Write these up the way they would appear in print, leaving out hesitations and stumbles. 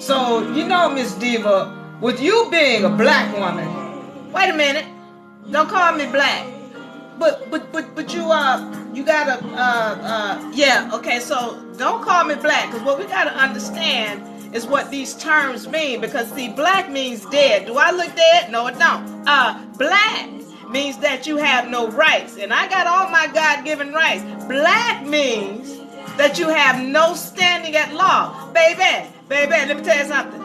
So, Miss Diva, with you being a black woman, wait a minute, don't call me black. But you gotta, yeah, okay, so don't call me black, because what we gotta understand is what these terms mean, because see, black means dead. Do I look dead? No, it don't. Black means that you have no rights, and I got all my God-given rights. Black means that you have no standing at law. Baby, let me tell you something.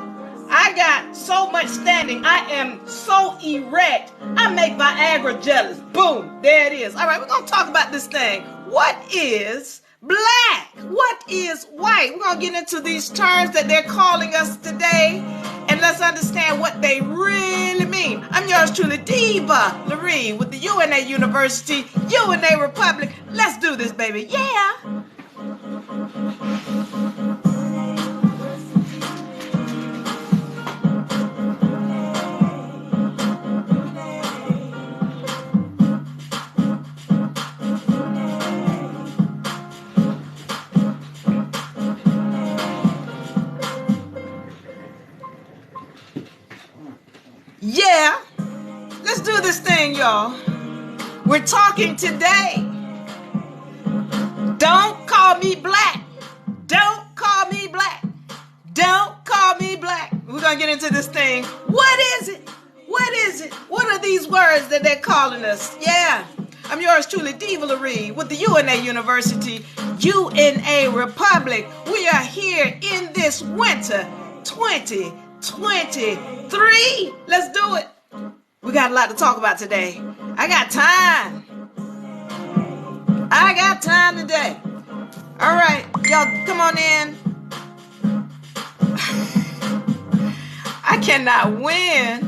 I got so much standing. I am so erect. I make Viagra jealous. Boom. There it is. All right, we're going to talk about this thing. What is black? What is white? We're going to get into these terms that they're calling us today, and let's understand what they really mean. I'm yours truly, Diva Lyri, with the University, UNARepublic. Let's do this, baby. Yeah. Yeah, let's do this thing, y'all. We're talking today. Don't call me black. Don't call me black. Don't call me black. We're going to get into this thing. What is it? What is it? What are these words that they're calling us? Yeah, I'm yours truly, Diva Lyri, with the University, UNARepublic. We are here in this winter 2023. Let's do it. We got a lot to talk about today. I got time. I got time today. All right, y'all, come on in. I cannot win.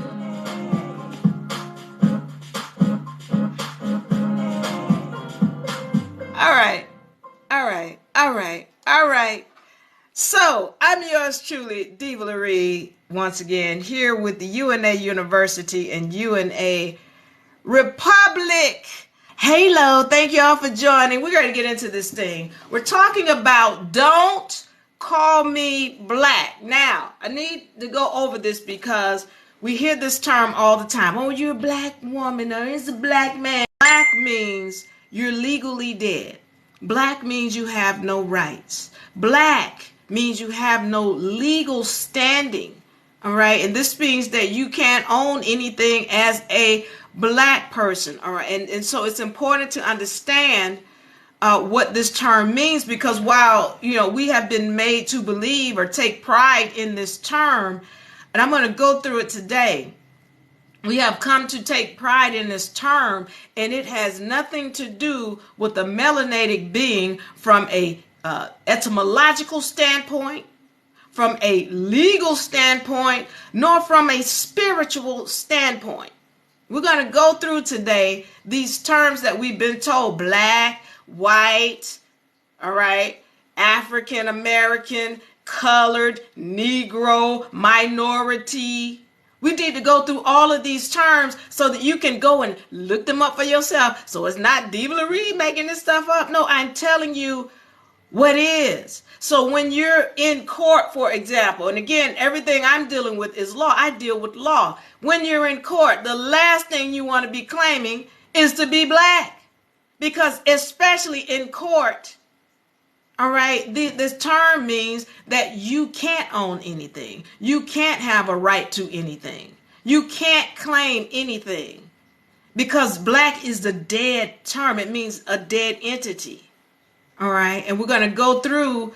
All right. So, I'm yours truly, Diva Lyri, once again, here with the University and UNARepublic. Halo, thank y'all for joining. We're going to get into this thing. We're talking about don't call me black. Now, I need to go over this because we hear this term all the time. Oh, you're a black woman or it's a black man. Black means you're legally dead. Black means you have no rights. Black means you have no legal standing. All right. And this means that you can't own anything as a black person. All right. And so it's important to understand what this term means, because while, we have been made to believe or take pride in this term, and I'm going to go through it today. We have come to take pride in this term, and it has nothing to do with a melanated being from a etymological standpoint, from a legal standpoint, nor from a spiritual standpoint. We're going to go through today these terms that we've been told: black, white, all right, African American, colored, Negro, minority. We need to go through all of these terms so that you can go and look them up for yourself. So it's not Diva Lyri making this stuff up. No, I'm telling you what is. So when you're in court, for example, and again, everything I'm dealing with is law. I deal with law. When you're in court, the last thing you want to be claiming is to be black, because especially in court, all right, this term means that you can't own anything. You can't have a right to anything. You can't claim anything, because black is the dead term. It means a dead entity. All right, and we're going to go through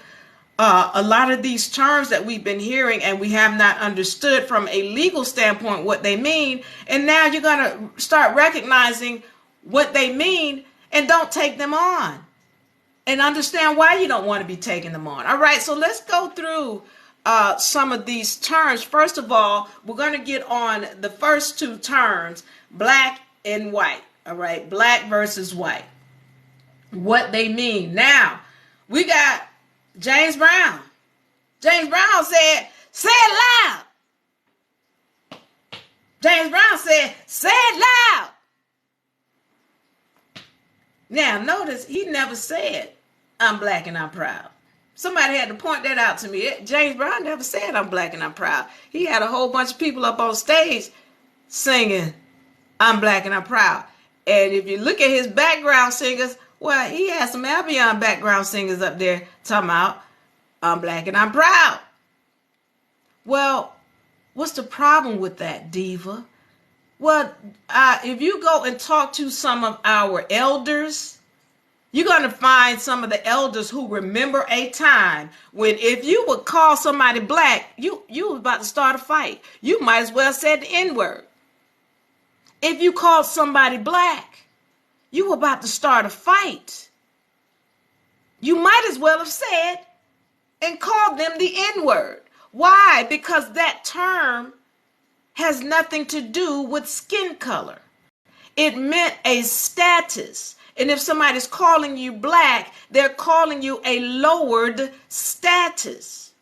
a lot of these terms that we've been hearing and we have not understood from a legal standpoint what they mean. And now you're going to start recognizing what they mean and don't take them on. And understand why you don't want to be taking them on. All right, so let's go through some of these terms. First of all, we're going to get on the first two terms, black and white. All right, black versus white. What they mean. Now, we got James Brown. James Brown said, say it loud. James Brown said, say it loud. Now, notice he never said, I'm black and I'm proud. Somebody had to point that out to me. James Brown never said I'm black and I'm proud. He had a whole bunch of people up on stage singing I'm black and I'm proud. And if you look at his background singers, well, he had some Albion background singers up there talking about I'm black and I'm proud. Well, what's the problem with that, Diva? Well, if you go and talk to some of our elders, you're going to find some of the elders who remember a time when if you would call somebody black, you were about to start a fight. You might as well said the N-word. If you called somebody black, you were about to start a fight. You might as well have said and called them the N-word. Why? Because that term has nothing to do with skin color. It meant a status. And if somebody's calling you black, they're calling you a lowered status.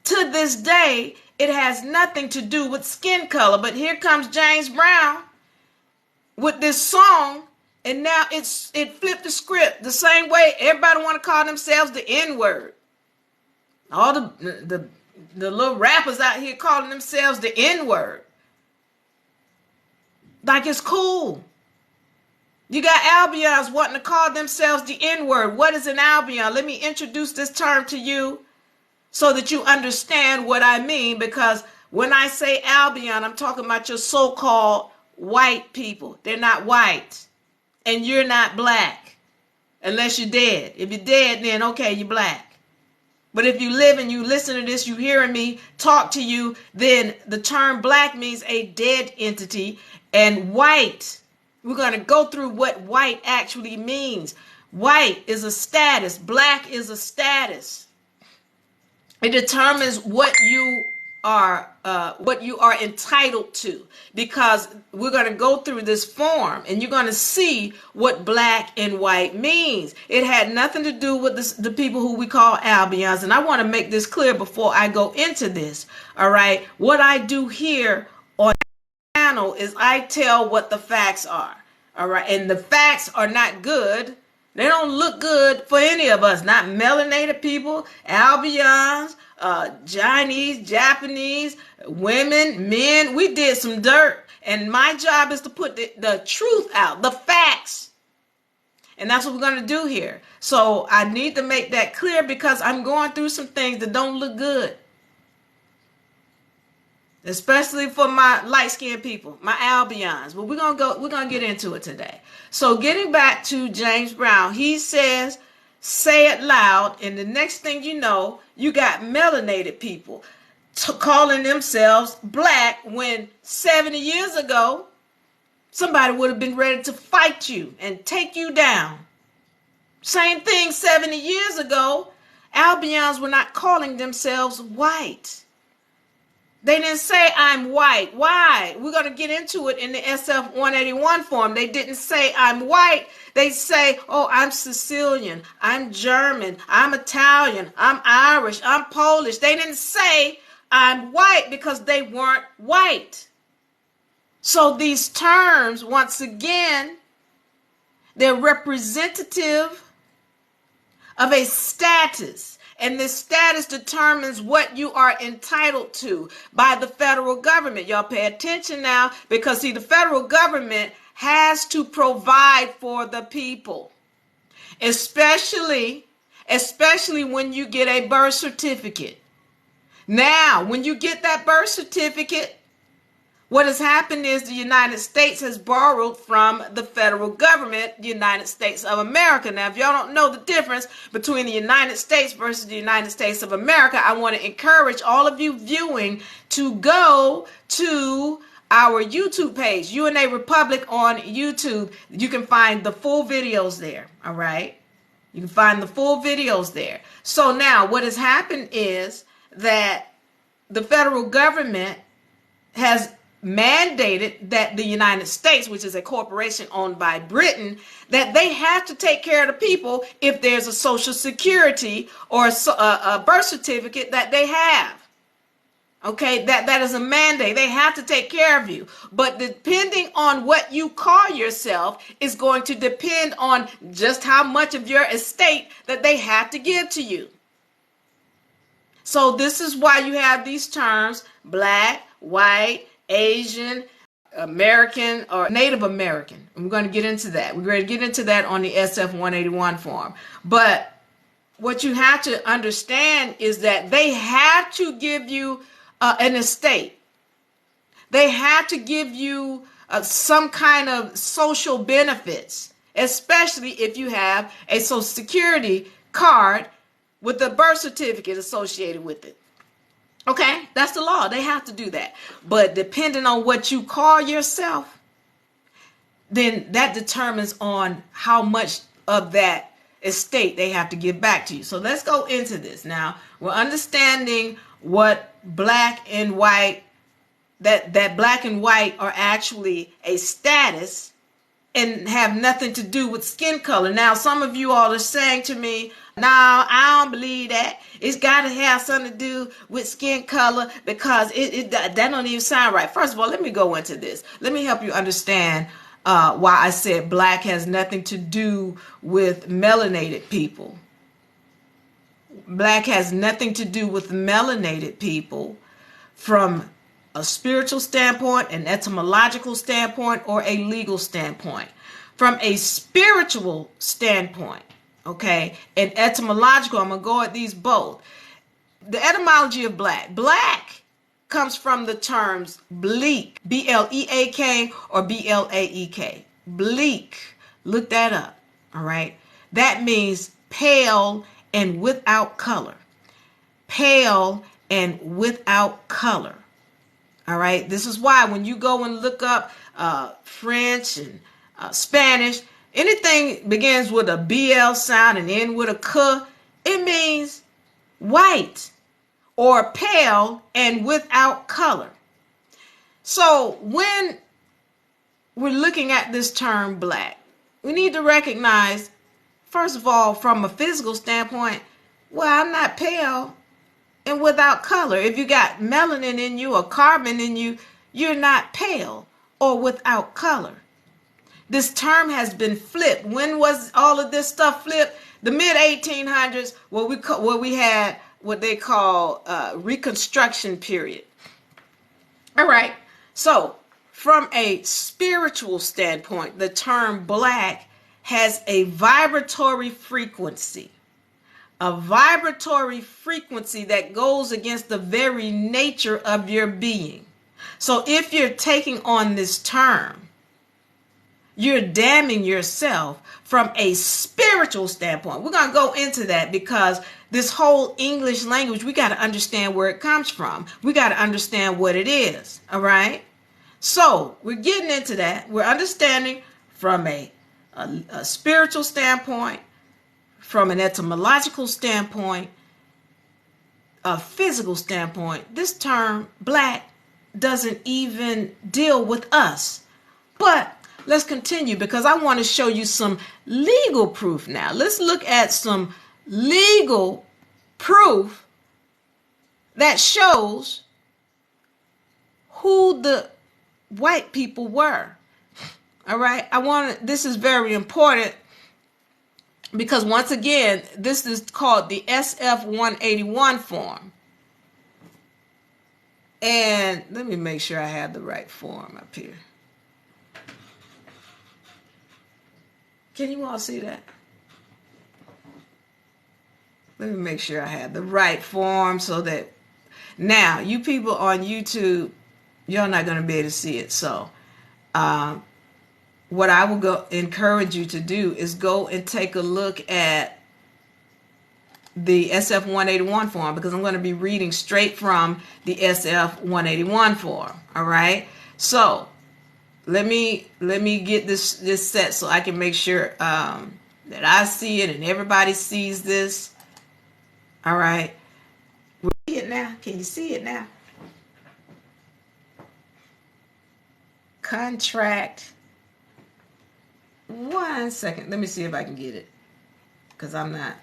To this day, it has nothing to do with skin color. But here comes James Brown with this song, and now it flipped the script the same way everybody want to call themselves the N-word. All the little rappers out here calling themselves the N-word. Like it's cool. You got Albions wanting to call themselves the N-word. What is an Albion? Let me introduce this term to you so that you understand what I mean. Because when I say Albion, I'm talking about your so-called white people. They're not white. And you're not black. Unless you're dead. If you're dead, then okay, you're black. But if you live and you listen to this, you hearing me talk to you, then the term black means a dead entity. And white, we're going to go through what white actually means. White is a status. Black is a status. It determines what you are entitled to, because we're going to go through this form and you're going to see what black and white means. It had nothing to do with the people who we call Albions. And I want to make this clear before I go into this. All right. What I do here on the channel is I tell what the facts are. All right. And the facts are not good. They don't look good for any of us, not melanated people, Albions, Chinese, Japanese, women, men. We did some dirt. And my job is to put the truth out, the facts. And that's what we're going to do here. So I need to make that clear because I'm going through some things that don't look good. Especially for my light-skinned people, my Albions. But we're gonna get into it today. So getting back to James Brown, he says, say it loud, and the next thing you know, you got melanated people calling themselves black when 70 years ago, somebody would have been ready to fight you and take you down. Same thing 70 years ago, Albions were not calling themselves white. They didn't say I'm white. Why? We're going to get into it in the SF 181 form. They didn't say I'm white. They say, oh, I'm Sicilian. I'm German. I'm Italian. I'm Irish. I'm Polish. They didn't say I'm white because they weren't white. So these terms, once again, they're representative of a status. And this status determines what you are entitled to by the federal government. Y'all pay attention now, because see, the federal government has to provide for the people, especially when you get a birth certificate. Now, when you get that birth certificate, what has happened is the United States has borrowed from the federal government, the United States of America. Now, if y'all don't know the difference between the United States versus the United States of America, I want to encourage all of you viewing to go to our YouTube page, UNARepublic on YouTube. You can find the full videos there, all right? You can find the full videos there. So now what has happened is that the federal government has mandated that the United States, which is a corporation owned by Britain, that they have to take care of the people if there's a social security or a birth certificate that they have. Okay, that is a mandate. They have to take care of you. But depending on what you call yourself is going to depend on just how much of your estate that they have to give to you. So this is why you have these terms: black, white, Asian, American, or Native American. We're going to get into that. We're going to get into that on the SF 181 form. But what you have to understand is that they have to give you an estate. They have to give you some kind of social benefits, especially if you have a Social Security card with a birth certificate associated with it. Okay, that's the law. They have to do that. But depending on what you call yourself, then that determines on how much of that estate they have to give back to you. So let's go into this. Now, we're understanding what black and white, that black and white are actually a status and have nothing to do with skin color. Now, some of you all are saying to me, no, I don't believe that. It's got to have something to do with skin color because that don't even sound right. First of all, let me go into this. Let me help you understand why I said black has nothing to do with melanated people. Black has nothing to do with melanated people from a spiritual standpoint, an etymological standpoint, or a legal standpoint. From a spiritual standpoint, okay, and etymological, I'm going to go at these both. The etymology of black. Black comes from the terms bleak, B-L-E-A-K or B-L-A-E-K. Bleak. Look that up, all right? That means pale and without color. Pale and without color. All right. This is why when you go and look up French and Spanish, anything begins with a BL sound and end with a K, it means white or pale and without color. So when we're looking at this term black, we need to recognize, first of all, from a physical standpoint, well, I'm not pale and without color. If you got melanin in you or carbon in you, you're not pale or without color. This term has been flipped. When was all of this stuff flipped? The mid 1800s, where we had what they call Reconstruction period. All right. So from a spiritual standpoint, the term black has a vibratory frequency. A vibratory frequency that goes against the very nature of your being. So if you're taking on this term, you're damning yourself from a spiritual standpoint. We're going to go into that because this whole English language, we got to understand where it comes from. We got to understand what it is. All right. So we're getting into that. We're understanding from a spiritual standpoint, from an etymological standpoint, a physical standpoint. This term black doesn't even deal with us. But let's continue because I want to show you some legal proof now. Let's look at some legal proof that shows who the white people were. All right. This is very important because once again, this is called the SF 181 form. And let me make sure I have the right form up here. Can you all see that? Let me make sure I have the right form so that now you people on YouTube, you're not going to be able to see it. So what I will encourage you to do is go and take a look at the SF 181 form because I'm going to be reading straight from the SF 181 form. All right. So let me get this set so I can make sure that I see it and everybody sees this. All right. We see it now. Can you see it now? Contract. 1 second. Let me see if I can get it because I'm not.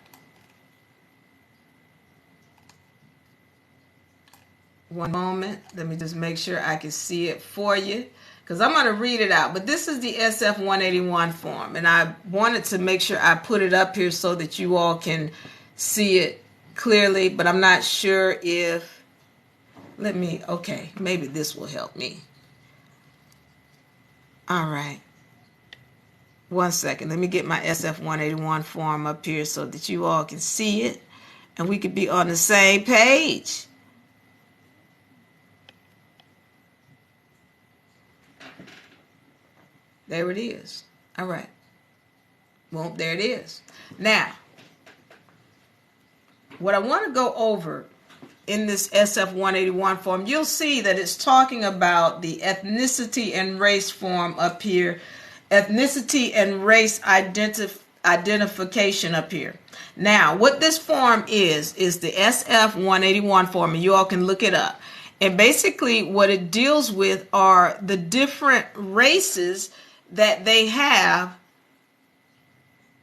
One moment. Let me just make sure I can see it for you, because I'm going to read it out. But this is the SF 181 form, and I wanted to make sure I put it up here so that you all can see it clearly, but I'm not sure if, okay, maybe this will help me. All right. One second. Let me get my SF 181 form up here so that you all can see it and we could be on the same page. There it is. All right. Well, there it is. Now, what I want to go over in this SF 181 form, you'll see that it's talking about the ethnicity and race form up here. Ethnicity and race identification up here. Now, what this form is the SF 181 form, and you all can look it up. And basically what it deals with are the different races that they have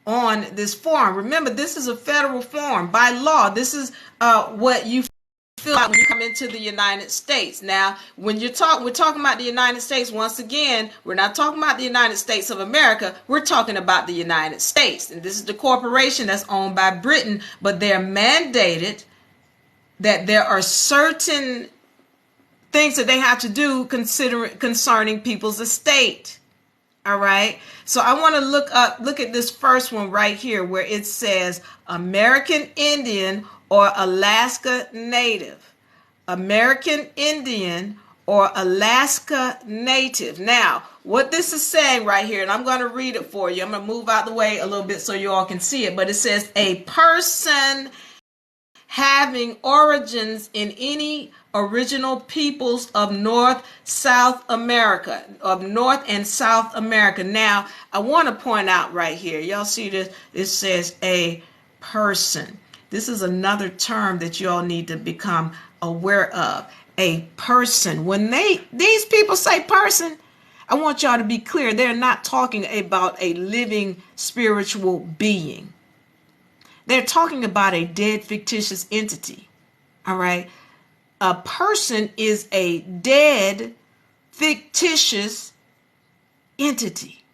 on this form. Remember, this is a federal form. By law, this is what you fill out when you come into the United States. Now, when we're talking about the United States, once again, we're not talking about the United States of America. We're talking about the United States. And this is the corporation that's owned by Britain, but they're mandated that there are certain things that they have to do concerning people's estate. All right. So I want to look at this first one right here where it says American Indian or Alaska Native. American Indian or Alaska Native. Now, what this is saying right here, and I'm going to read it for you. I'm going to move out the way a little bit so you all can see it. But it says a person having origins in any original peoples of North and South America. Now, I want to point out right here, y'all see this, it says a person. This is another term that y'all need to become aware of. A person. When these people say person, I want y'all to be clear. They're not talking about a living spiritual being. They're talking about a dead fictitious entity. All right. A person is a dead fictitious entity.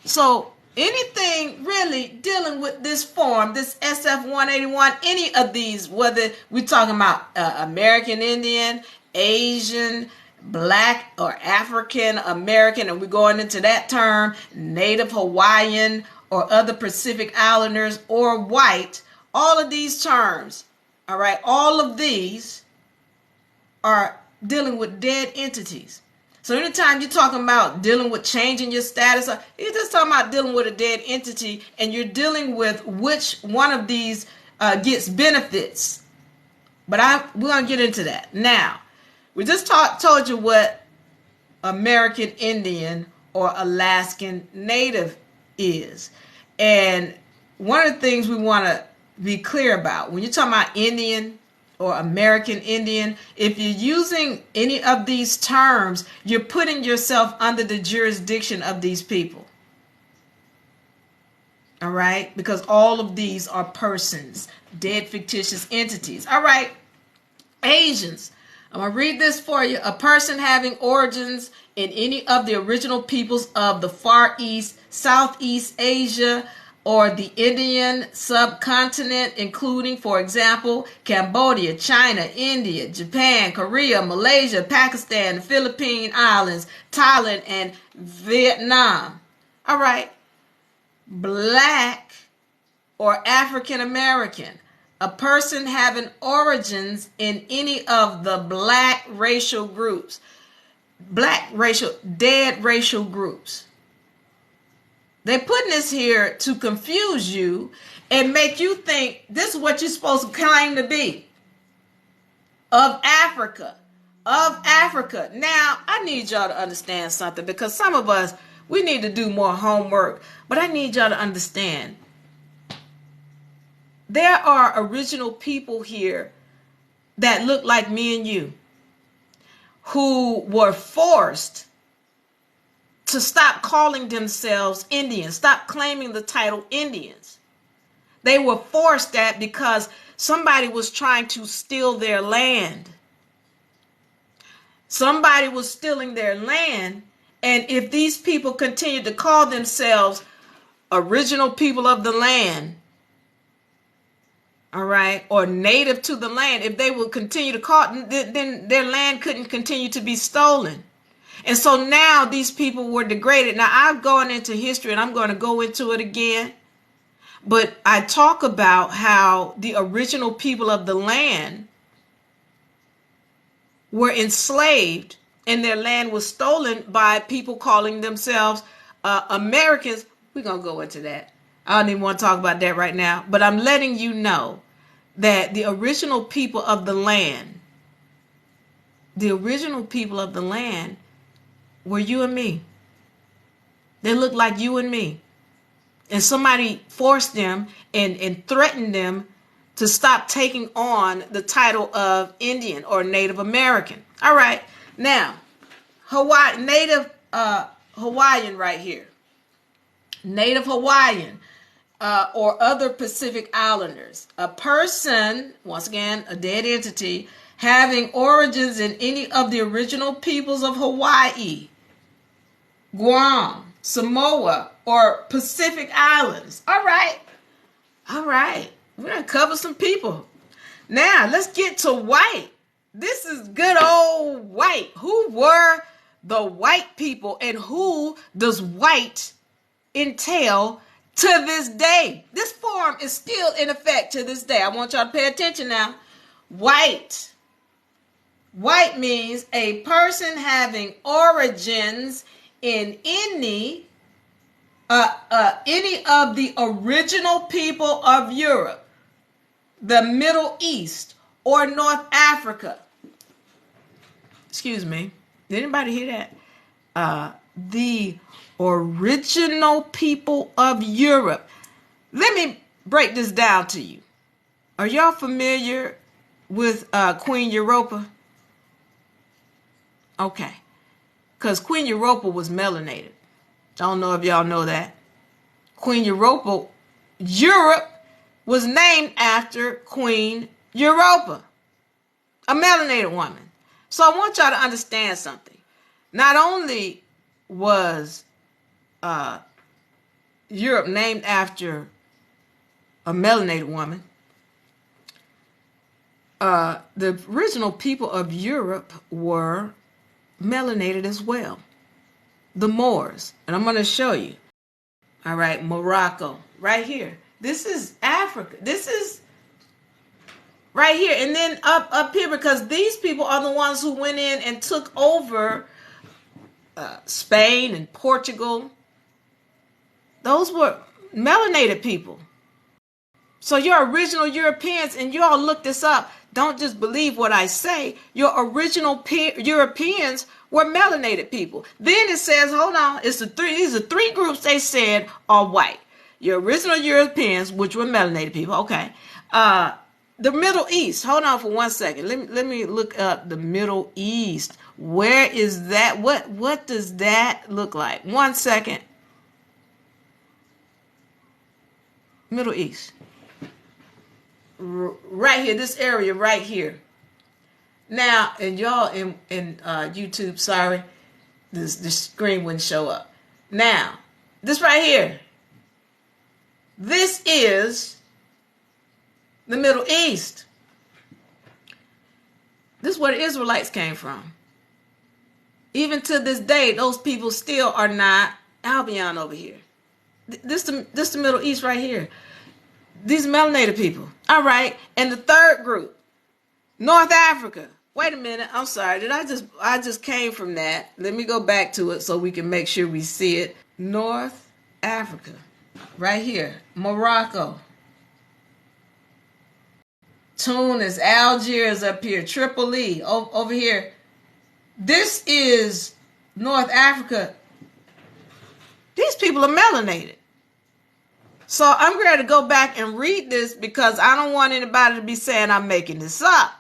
So anything really dealing with this form, this SF 181, any of these, whether we're talking about American Indian, Asian, Black or African American, and we're going into that term, Native Hawaiian or other Pacific Islanders or white, all of these terms, all right, all of these are dealing with dead entities. So anytime you're talking about dealing with changing your status, you're just talking about dealing with a dead entity, and you're dealing with which one of these gets benefits. But we're going to get into that. Now, we just told you what American Indian or Alaskan Native is. And one of the things we want to be clear about, when you're talking about Indian or American Indian, if you're using any of these terms, you're putting yourself under the jurisdiction of these people. All right? Because all of these are persons, dead fictitious entities. All right. Asians. I'm going to read this for you. A person having origins in any of the original peoples of the Far East, Southeast Asia, or the Indian subcontinent, including, for example, Cambodia, China, India, Japan, Korea, Malaysia, Pakistan, the Philippine Islands, Thailand, and Vietnam. All right. Black or African American. A person having origins in any of the black racial groups. Dead racial groups. They're putting this here to confuse you and make you think this is what you're supposed to claim to be. Of Africa. Now, I need y'all to understand something, because some of us, we need to do more homework. But I need y'all to understand. There are original people here that look like me and you who were forced to stop calling themselves Indians, stop claiming the title Indians. They were forced that because somebody was trying to steal their land. Somebody was stealing their land. And if these people continued to call themselves original people of the land, all right, or native to the land, if they would continue to call it, then their land couldn't continue to be stolen. And so now these people were degraded. Now I've gone into history and I'm going to go into it again. But I talk about how the original people of the land were enslaved and their land was stolen by people calling themselves Americans. We're going to go into that. I don't even want to talk about that right now. But I'm letting you know that the original people of the land were you and me. They looked like you and me. And somebody forced them and threatened them to stop taking on the title of Indian or Native American. All right. Now, Native Hawaiian right here. Native Hawaiian or other Pacific Islanders. A person, once again, a dead entity, having origins in any of the original peoples of Hawaii, Guam, Samoa, or Pacific Islands. All right. All right. We're going to cover some people. Now, let's get to white. This is good old white. Who were the white people and who does white entail to this day? This form is still in effect to this day. I want y'all to pay attention now. White. White means a person having origins in any of the original people of Europe, the Middle East, or North Africa. Excuse me. Did anybody hear that? The original people of Europe. Let me break this down to you. Are y'all familiar with Queen Europa? Okay. Because Queen Europa was melanated. I don't know if y'all know that. Queen Europa, Europe was named after Queen Europa, a melanated woman. So I want y'all to understand something. Not only was Europe named after a melanated woman, the original people of Europe were melanated as well. The Moors. And I'm going to show you. All right, Morocco. Right here. This is Africa. This is right here. And then up here, because these people are the ones who went in and took over Spain and Portugal. Those were melanated people. So your original Europeans, and you all look this up, don't just believe what I say. Your original Europeans were melanated people. Then it says, hold on, these are three groups they said are white. Your original Europeans, which were melanated people, okay. The Middle East, hold on for 1 second. Let me look up the Middle East. Where is that? What does that look like? 1 second. Middle East. Right here, this area right here. Now, and y'all in YouTube, sorry, the screen wouldn't show up. Now, this right here, this is the Middle East. This is where the Israelites came from. Even to this day, those people still are not Albion over here. This the Middle East right here. These melanated people. All right. And the third group, North Africa. Wait a minute. I'm sorry. I just came from that. Let me go back to it so we can make sure we see it. North Africa. Right here. Morocco. Tunis, Algiers up here. Tripoli over here. This is North Africa. These people are melanated. So I'm going to go back and read this because I don't want anybody to be saying I'm making this up.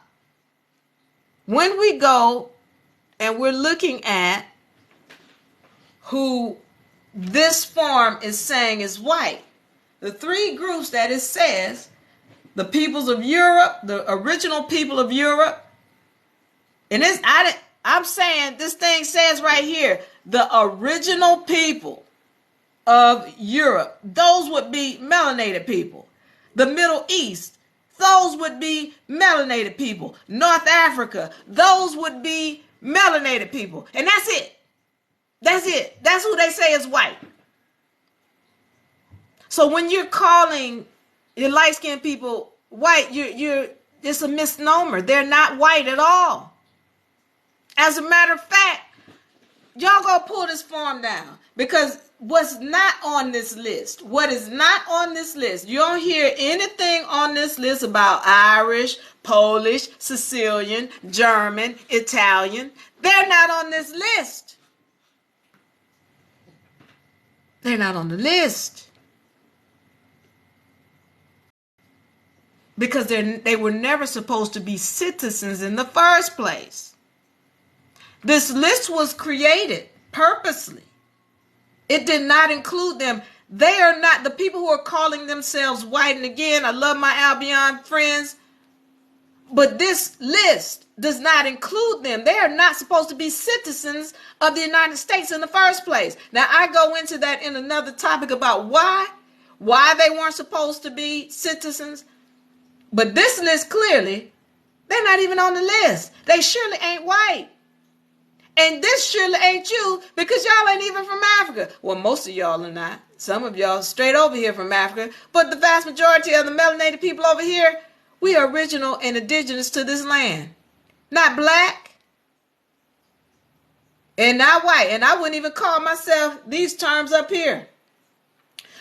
When we go and we're looking at who this form is saying is white, the three groups that it says, the peoples of Europe, the original people of Europe, and I'm saying this thing says right here, the original people of Europe, those would be melanated people. The Middle East, those would be melanated people. North Africa, those would be melanated people. And that's it. That's it. That's who they say is white. So when you're calling your light-skinned people white, it's a misnomer. They're not white at all. As a matter of fact, y'all go pull this form down, because what's not on this list, what is not on this list, you don't hear anything on this list about Irish, Polish, Sicilian, German, Italian. They're not on this list. They're not on the list. Because they were never supposed to be citizens in the first place. This list was created purposely. It did not include them. They are not the people who are calling themselves white. And again, I love my Albion friends, but this list does not include them. They are not supposed to be citizens of the United States in the first place. Now, I go into that in another topic about why they weren't supposed to be citizens. But this list, clearly, they're not even on the list. They surely ain't white. And this surely ain't you, because y'all ain't even from Africa. Well, most of y'all are not. Some of y'all straight over here from Africa. But the vast majority of the melanated people over here, we are original and indigenous to this land. Not black and not white. And I wouldn't even call myself these terms up here,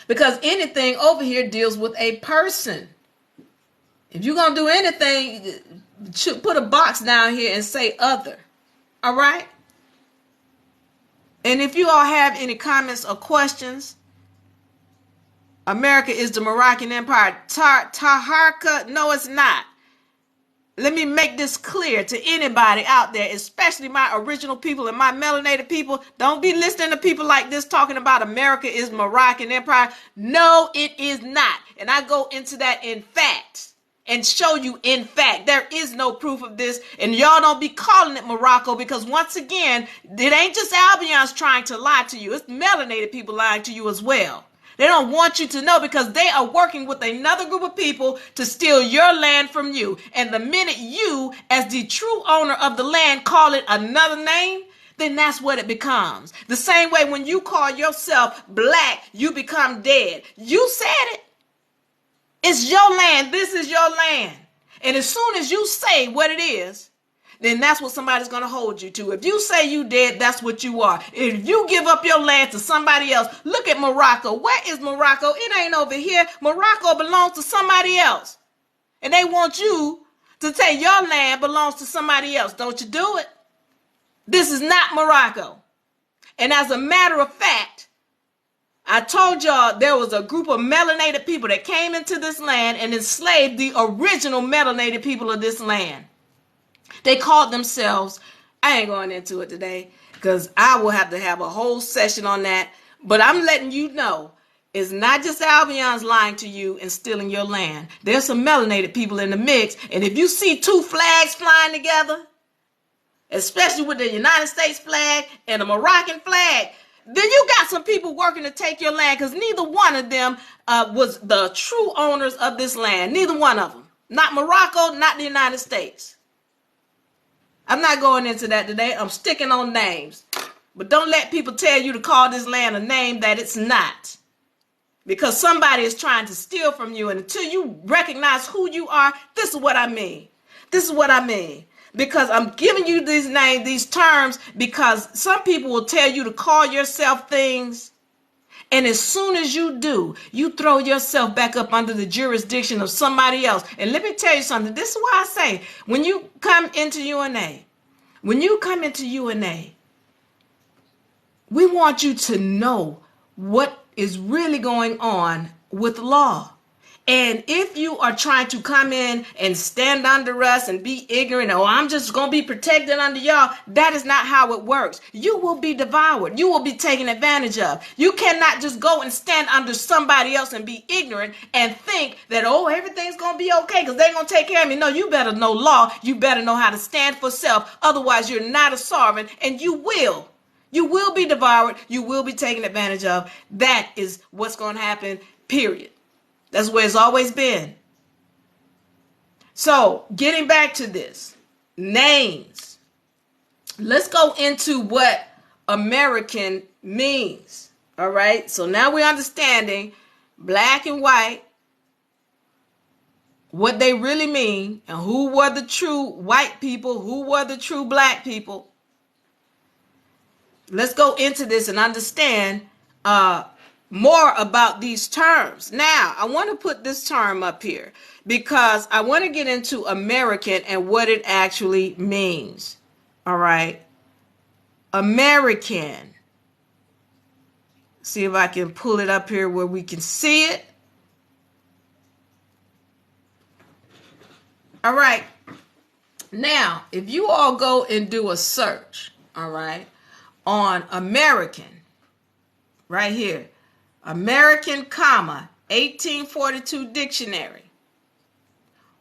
because anything over here deals with a person. If you're going to do anything, put a box down here and say other. All right? And if you all have any comments or questions, America is the Moroccan Empire. Taharka, no, it's not. Let me make this clear to anybody out there, especially my original people and my melanated people. Don't be listening to people like this talking about America is Moroccan Empire. No, it is not. And I go into that in fact. And show you, in fact, there is no proof of this. And y'all don't be calling it Morocco, because once again, it ain't just Albions trying to lie to you. It's melanated people lying to you as well. They don't want you to know, because they are working with another group of people to steal your land from you. And the minute you, as the true owner of the land, call it another name, then that's what it becomes. The same way when you call yourself black, you become dead. You said it. It's your land. This is your land. And as soon as you say what it is, then that's what somebody's going to hold you to. If you say you dead, that's what you are. If you give up your land to somebody else, look at Morocco. Where is Morocco? It ain't over here. Morocco belongs to somebody else. And they want you to say your land belongs to somebody else. Don't you do it. This is not Morocco. And as a matter of fact, I told y'all there was a group of melanated people that came into this land and enslaved the original melanated people of this land. They called themselves, I ain't going into it today because I will have to have a whole session on that. But I'm letting you know, it's not just Albions lying to you and stealing your land. There's some melanated people in the mix. And if you see two flags flying together, especially with the United States flag and the Moroccan flag, then you got some people working to take your land, because neither one of them was the true owners of this land. Neither one of them. Not Morocco, not the United States. I'm not going into that today. I'm sticking on names. But don't let people tell you to call this land a name that it's not. Because somebody is trying to steal from you. And until you recognize who you are, this is what I mean. This is what I mean. Because I'm giving you these names, these terms, because some people will tell you to call yourself things. And as soon as you do, you throw yourself back up under the jurisdiction of somebody else. And let me tell you something. This is why I say, when you come into UNA, we want you to know what is really going on with law. And if you are trying to come in and stand under us and be ignorant, oh, I'm just going to be protected under y'all, that is not how it works. You will be devoured. You will be taken advantage of. You cannot just go and stand under somebody else and be ignorant and think that, oh, everything's going to be okay because they're going to take care of me. No, you better know law. You better know how to stand for self. Otherwise, you're not a sovereign, and you will. You will be devoured. You will be taken advantage of. That is what's going to happen, period. That's where it's always been. So, getting back to this, names. Let's go into what American means. All right. So now we're understanding black and white, what they really mean, and who were the true white people, who were the true black people. Let's go into this and understand more about these terms. Now, I want to put this term up here because I want to get into American and what it actually means. All right. American. See if I can pull it up here where we can see it. All right. Now, if you all go and do a search, all right, on American, right here, American, comma, 1842 dictionary.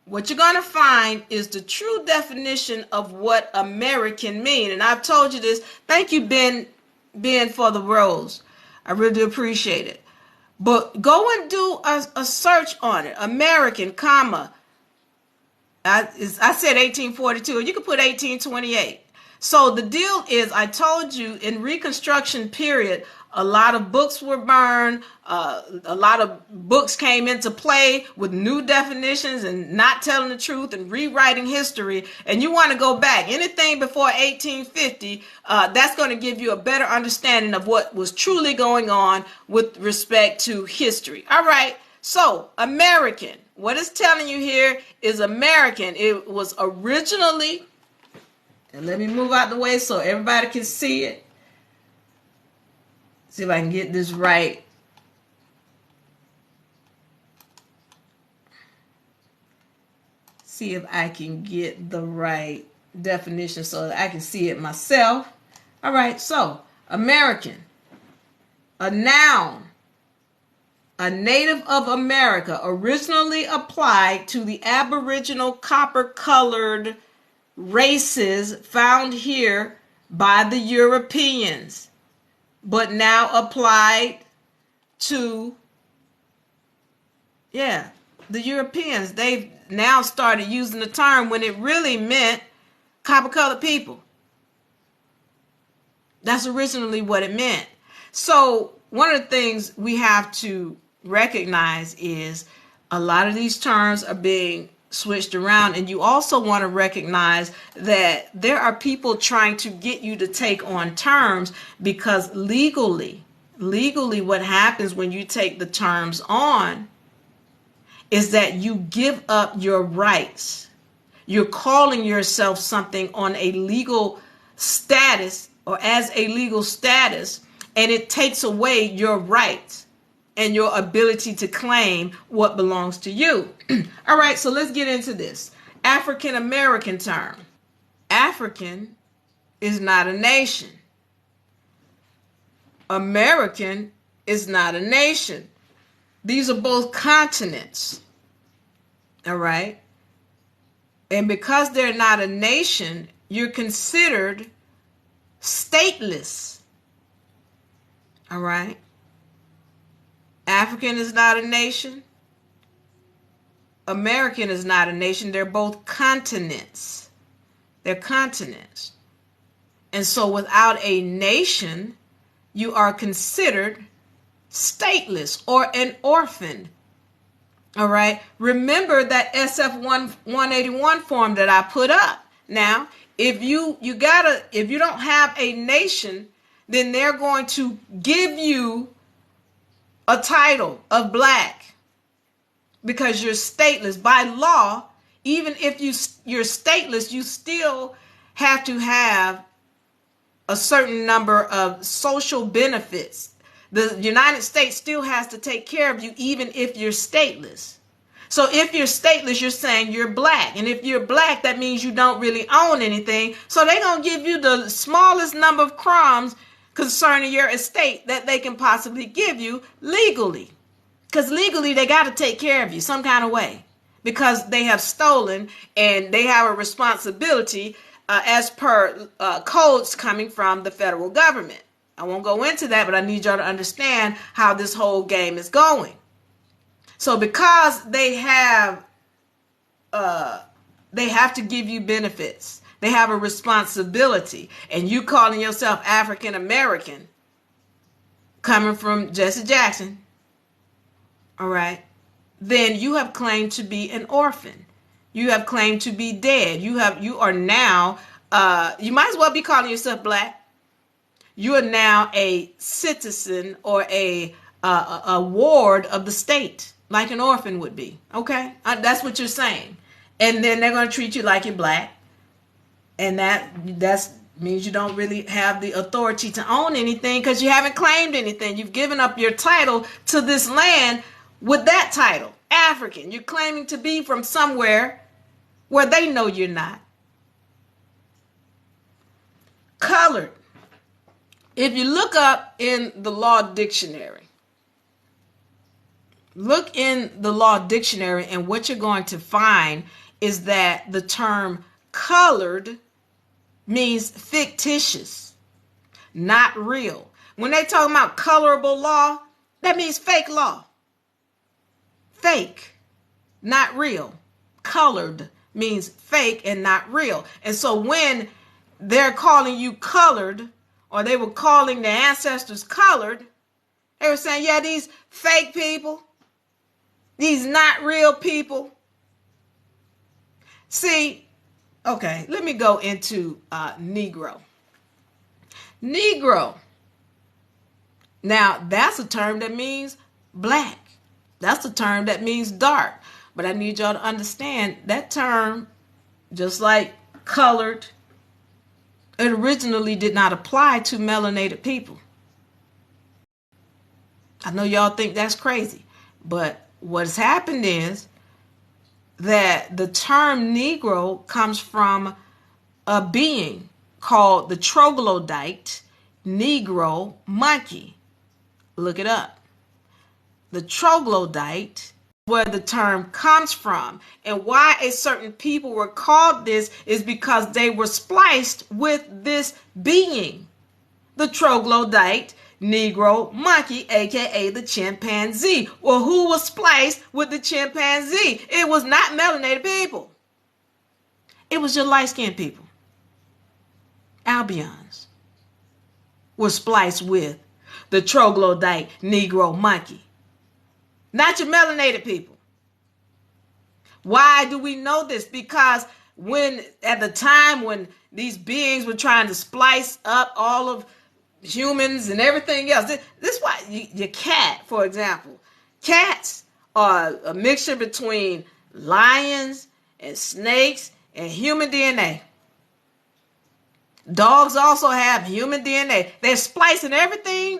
What you're going to find is the true definition of what American mean. And I've told you this. Thank you, Ben, for the rose. I really appreciate it. But go and do a search on it. American, comma. I said 1842. You can put 1828. So the deal is, I told you in Reconstruction period, a lot of books were burned. A lot of books came into play with new definitions and not telling the truth and rewriting history. And you want to go back. Anything before 1850, that's going to give you a better understanding of what was truly going on with respect to history. All right. So American, what it's telling you here is American. It was originally, and let me move out the way so everybody can see it. See if I can get this right. See if I can get the right definition so that I can see it myself. All right, so American, a noun, a native of America, originally applied to the Aboriginal copper-colored races found here by the Europeans, but now applied to, the Europeans. They've now started using the term when it really meant copper-colored people. That's originally what it meant. So one of the things we have to recognize is a lot of these terms are being switched around, and you also want to recognize that there are people trying to get you to take on terms because legally what happens when you take the terms on is that you give up your rights. You're calling yourself something on a legal status or as a legal status, and it takes away your rights and your ability to claim what belongs to you. All right, so let's get into this. African American term. African is not a nation. American is not a nation. These are both continents. All right? And because they're not a nation, you're considered stateless. All right? African is not a nation. American is not a nation. They're both continents. They're continents. And so without a nation, you are considered stateless or an orphan. All right. Remember that SF-181 form that I put up. Now, if you don't have a nation, then they're going to give you a title of black because you're stateless. By law, even if you're stateless, you still have to have a certain number of social benefits. The United States still has to take care of you even if you're stateless. So if you're stateless, you're saying you're black. And if you're black, that means you don't really own anything. So they're going to give you the smallest number of crumbs concerning your estate that they can possibly give you legally. Because legally, they got to take care of you some kind of way. Because they have stolen and they have a responsibility as per codes coming from the federal government. I won't go into that, but I need y'all to understand how this whole game is going. So because they have to give you benefits. They have a responsibility. And you calling yourself African American, coming from Jesse Jackson, all right, then you have claimed to be an orphan. You have claimed to be dead. You are now, you might as well be calling yourself black. You are now a citizen or a ward of the state, like an orphan would be. Okay, that's what you're saying. And then they're going to treat you like you're black, and that means you don't really have the authority to own anything because you haven't claimed anything. You've given up your title to this land with that title, African. You're claiming to be from somewhere where they know you're not. Colored. If you look up in the law dictionary, and what you're going to find is that the term colored means fictitious, not real. When they talk about colorable law, that means fake law. Fake, not real. Colored means fake and not real. And so when they're calling you colored, or they were calling their ancestors colored, they were saying, yeah, these fake people, these not real people. See, okay, let me go into Negro. Negro. Now, that's a term that means black. That's a term that means dark. But I need y'all to understand that term, just like colored, it originally did not apply to melanated people. I know y'all think that's crazy, but what's happened is that the term Negro comes from a being called the troglodyte Negro monkey. Look it up. The troglodyte, where the term comes from, and why a certain people were called this is because they were spliced with this being, the troglodyte Negro monkey, aka the chimpanzee. Well, who was spliced with the chimpanzee? It was not melanated people. It was your light-skinned people. Albions were spliced with the troglodyte Negro monkey. Not your melanated people. Why do we know this? Because at the time when these beings were trying to splice up all of humans and everything else, this is why your cat, for example, cats are a mixture between lions and snakes and human DNA. Dogs also have human DNA. They're splicing everything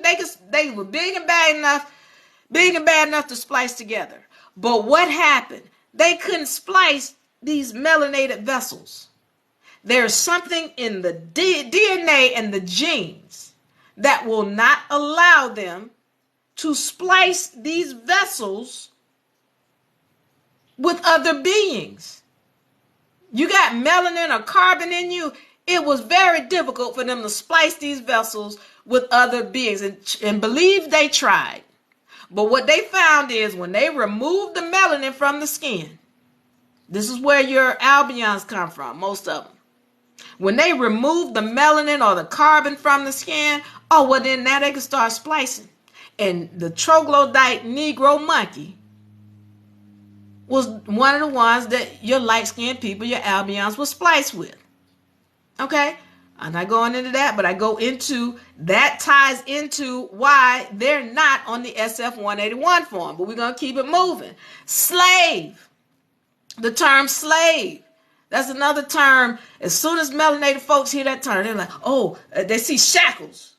they were big and bad enough to splice together. But what happened? They couldn't splice these melanated vessels. There's something in the DNA and the genes that will not allow them to splice these vessels with other beings. You got melanin or carbon in you. It was very difficult for them to splice these vessels with other beings, and believe they tried. But what they found is when they removed the melanin from the skin, this is where your albions come from, most of them. When they removed the melanin or the carbon from the skin, then now they can start splicing. And the troglodyte Negro monkey was one of the ones that your light-skinned people, your albions, were spliced with. Okay? I'm not going into that, but I go into that ties into why they're not on the SF-181 form. But we're going to keep it moving. Slave. The term slave. That's another term. As soon as melanated folks hear that term, they're like, they see shackles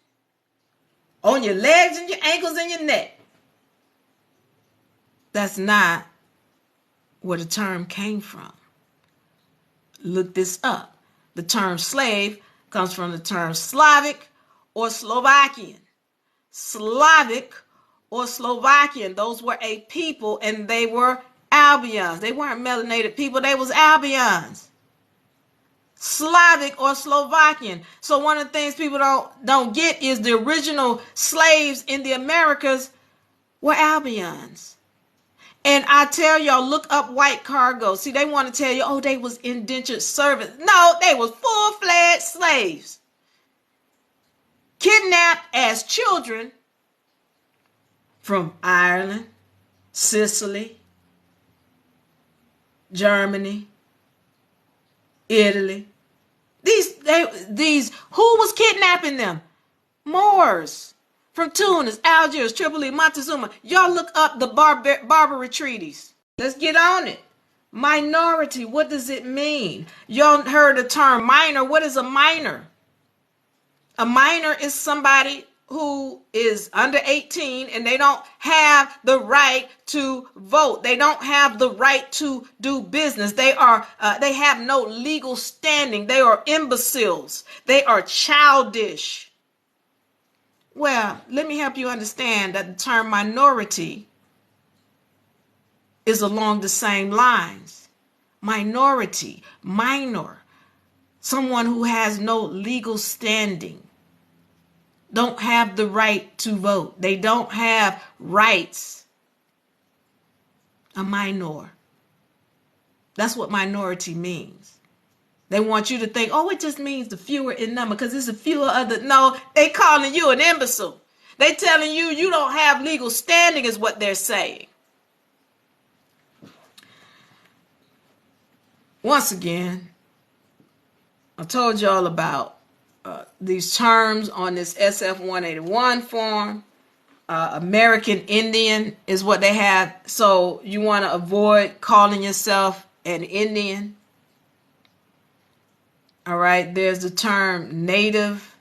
on your legs and your ankles and your neck. That's not where the term came from. Look this up. The term slave comes from the term Slavic or Slovakian. Slavic or Slovakian. Those were a people, and they were Albions. They weren't melanated people. They was Albions. Slavic or Slovakian. So one of the things people don't get is the original slaves in the Americas were Albions. And I tell y'all, look up white cargo. See, they want to tell you, oh, they was indentured servants. No, they was full-fledged slaves. Kidnapped as children from Ireland, Sicily, Germany, Italy. These who was kidnapping them? Moors from Tunis, Algiers, Tripoli, Montezuma. Y'all look up the Barbary treaties. Let's get on it. Minority, what does it mean? Y'all heard the term minor. What is a minor? A minor is somebody who is under 18 and they don't have the right to vote. They don't have the right to do business. They have no legal standing. They are imbeciles. They are childish. Well, let me help you understand that the term minority is along the same lines. Minority, minor, someone who has no legal standing, don't have the right to vote. They don't have rights. A minor. That's what minority means. They want you to think, oh, it just means the fewer in number because it's a fewer other. No, they calling you an imbecile. They telling you you don't have legal standing is what they're saying. Once again, I told y'all about these terms on this SF 181 form. American Indian is what they have. So you want to avoid calling yourself an Indian. All right. There's the term Native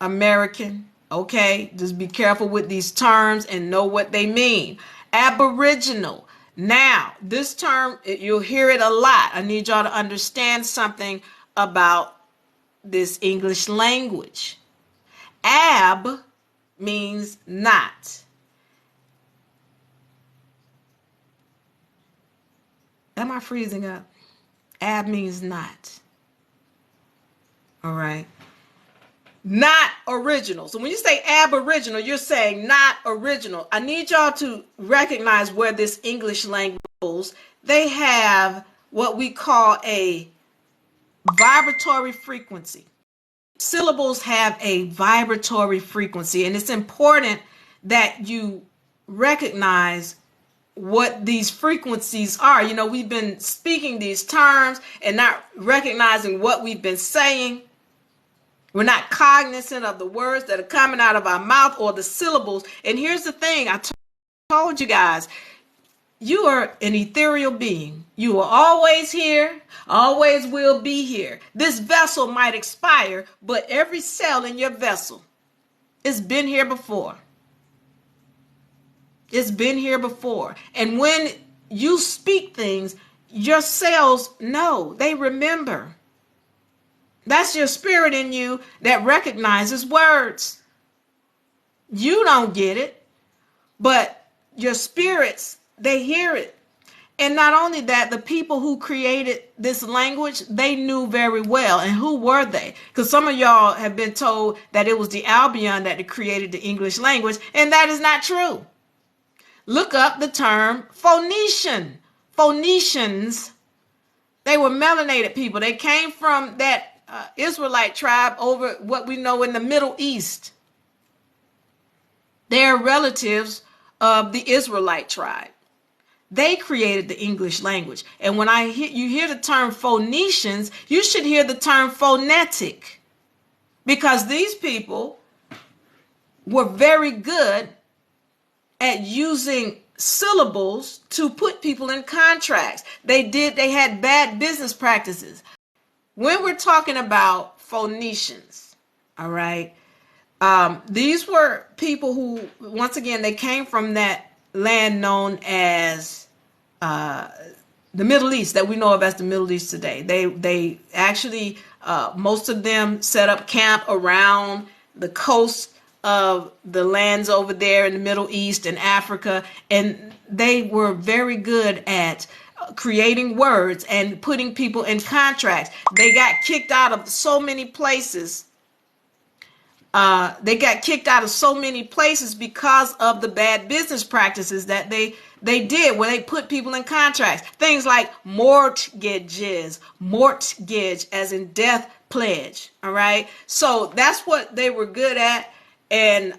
American. Okay. Just be careful with these terms and know what they mean. Aboriginal. Now, this term, you'll hear it a lot. I need y'all to understand something about this English language. Ab means not. Am I freezing up? Ab means not. All right. Not original. So when you say aboriginal, you're saying not original. I need y'all to recognize where this English language goes. They have what we call a vibratory frequency. Syllables have a vibratory frequency, and it's important that you recognize what these frequencies are. You know, we've been speaking these terms and not recognizing what we've been saying. We're not cognizant of the words that are coming out of our mouth or the syllables. And here's the thing, I told you guys, you are an ethereal being. You are always here, always will be here. This vessel might expire, but every cell in your vessel has been here before. It's been here before. And when you speak things, your cells know, they remember. That's your spirit in you that recognizes words. You don't get it, but your spirits, they hear it. And not only that, the people who created this language, they knew very well. And who were they? Because some of y'all have been told that it was the Albion that created the English language, and that is not true. Look up the term Phoenician. Phoenicians, they were melanated people. They came from that Israelite tribe over what we know in the Middle East. They're relatives of the Israelite tribe. They created the English language. And when you hear the term Phoenicians, you should hear the term phonetic, because these people were very good at using syllables to put people in contracts. They had bad business practices. When we're talking about Phoenicians, all right, these were people who, once again, they came from that land known as the Middle East that we know of as the Middle East today. They actually, most of them set up camp around the coast of the lands over there in the Middle East and Africa. And they were very good at creating words and putting people in contracts. They got kicked out of so many places. Because of the bad business practices that they did, where they put people in contracts. Things like mortgage as in death pledge. All right. So that's what they were good at. And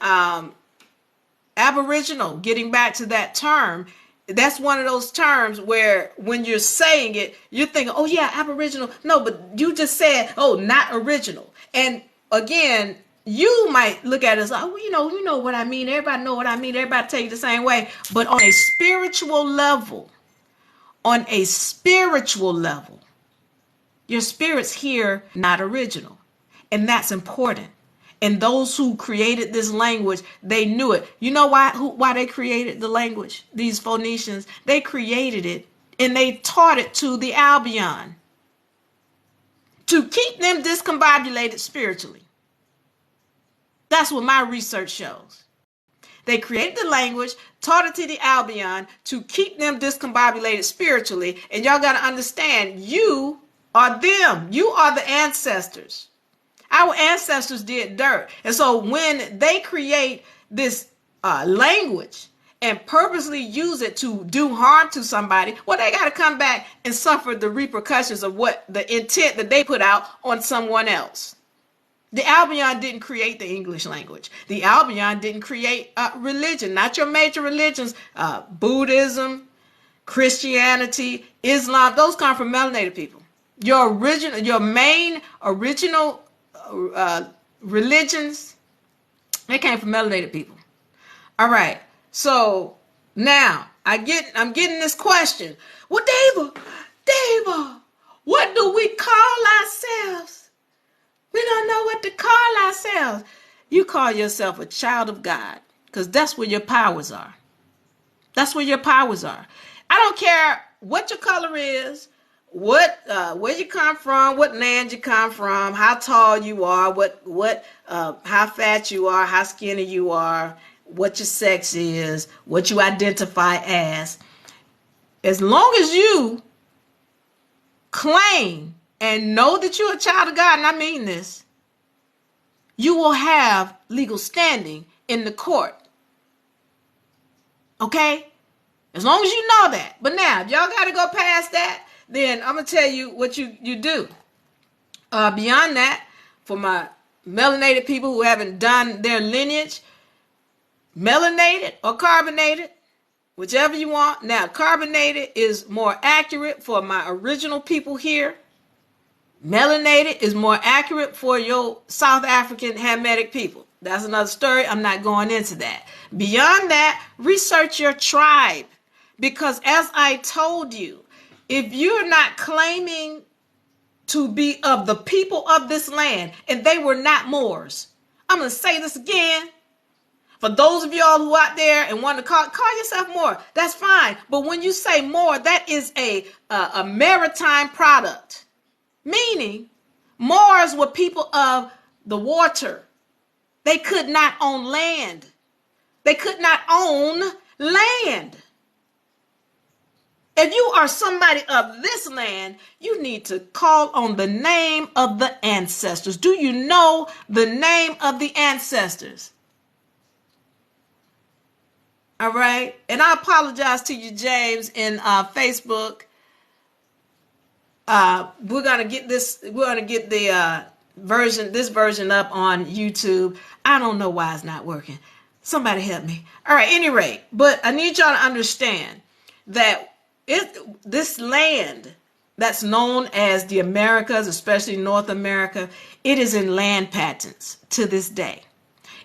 Aboriginal, getting back to that term, that's one of those terms where when you're saying it, you're thinking, oh yeah, Aboriginal. No, but you just said, oh, not original. And again, you might look at it as, oh, you know what I mean. Everybody know what I mean. Everybody take it the same way. But on a spiritual level, your spirit's here, not original. And that's important. And those who created this language, they knew it. You know why they created the language? These Phoenicians, they created it and they taught it to the Albion to keep them discombobulated spiritually. That's what my research shows. They created the language, taught it to the Albion to keep them discombobulated spiritually. And y'all got to understand, you are them. You are the ancestors. Our ancestors did dirt. And so when they create this language and purposely use it to do harm to somebody, well, they got to come back and suffer the repercussions of what the intent that they put out on someone else. The Albion didn't create the English language. The Albion didn't create religion, not your major religions, Buddhism, Christianity, Islam. Those come from melanated people. Your main original religions, they came from melanated people. All right. So now I'm getting this question. Well, Diva, what do we call ourselves? We don't know what to call ourselves. You call yourself a child of God, because that's where your powers are. That's where your powers are. I don't care what your color is, where you come from, what land you come from, how tall you are, how fat you are, how skinny you are, what your sex is, what you identify as. As long as you claim and know that you're a child of God, and I mean this, you will have legal standing in the court. Okay? As long as you know that. But now, if y'all got to go past that, then I'm going to tell you what you do. Beyond that, for my melanated people who haven't done their lineage, melanated or carbonated, whichever you want. Now, carbonated is more accurate for my original people here. Melanated is more accurate for your South African Hamitic people. That's another story. I'm not going into that. Beyond that, research your tribe. Because as I told you, if you're not claiming to be of the people of this land, and they were not Moors, I'm going to say this again. For those of y'all who out there and want to call yourself Moor, that's fine. But when you say Moor, that is a maritime product. Meaning, Moors were people of the water. They could not own land. They could not own land. If you are somebody of this land, you need to call on the name of the ancestors. Do you know the name of the ancestors? All right. And I apologize to you, James, in Facebook. We're going to get this. We're going to get the this version up on YouTube. I don't know why it's not working. Somebody help me. All right. Any rate, but I need y'all to understand that this land that's known as the Americas, especially North America, it is in land patents to this day.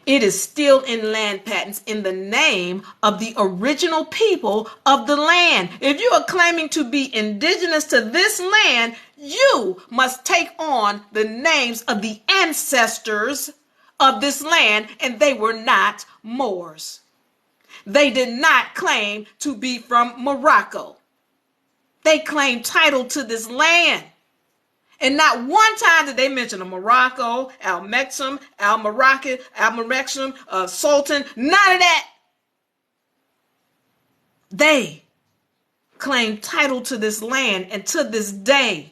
It is still in land patents in the name of the original people of the land. If you are claiming to be indigenous to this land, you must take on the names of the ancestors of this land, and they were not Moors. They did not claim to be from Morocco. They claim title to this land. And not one time did they mention a Morocco, Al-Meksim, Al-Moroccan, Al-Meksim, Sultan, none of that. They claim title to this land, and to this day,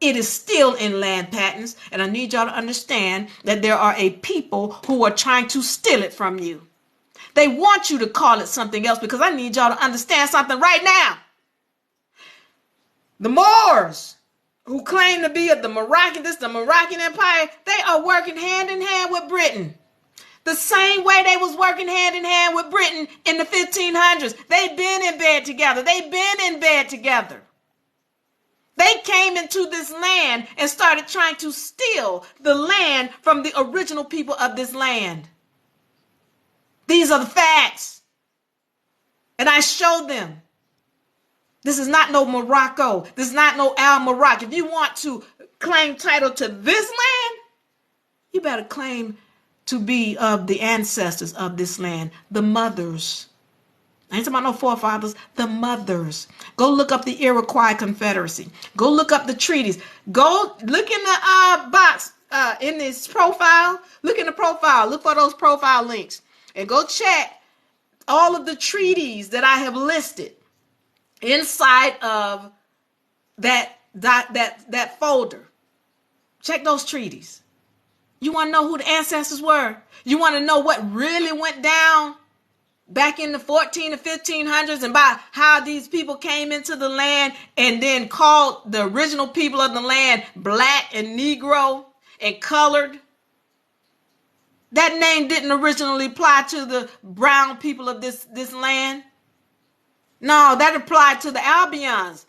it is still in land patents. And I need y'all to understand that there are a people who are trying to steal it from you. They want you to call it something else, because I need y'all to understand something right now. The Moors, who claim to be of the Moroccan Empire, they are working hand in hand with Britain. The same way they was working hand in hand with Britain in the 1500s. They've been in bed together. They've been in bed together. They came into this land and started trying to steal the land from the original people of this land. These are the facts. And I showed them. This is not no Morocco. This is not no Al-Morocco. If you want to claim title to this land, you better claim to be of the ancestors of this land, the mothers. I ain't talking about no forefathers, the mothers. Go look up the Iroquois Confederacy. Go look up the treaties. Go look in the box in this profile. Look in the profile. Look for those profile links. And go check all of the treaties that I have listed inside of that folder. Check those treaties. You want to know who the ancestors were? You want to know what really went down back in the 14 to 1500s, and about how these people came into the land and then called the original people of the land black and Negro and colored? That name didn't originally apply to the brown people of this land. No, that applied to the Albions.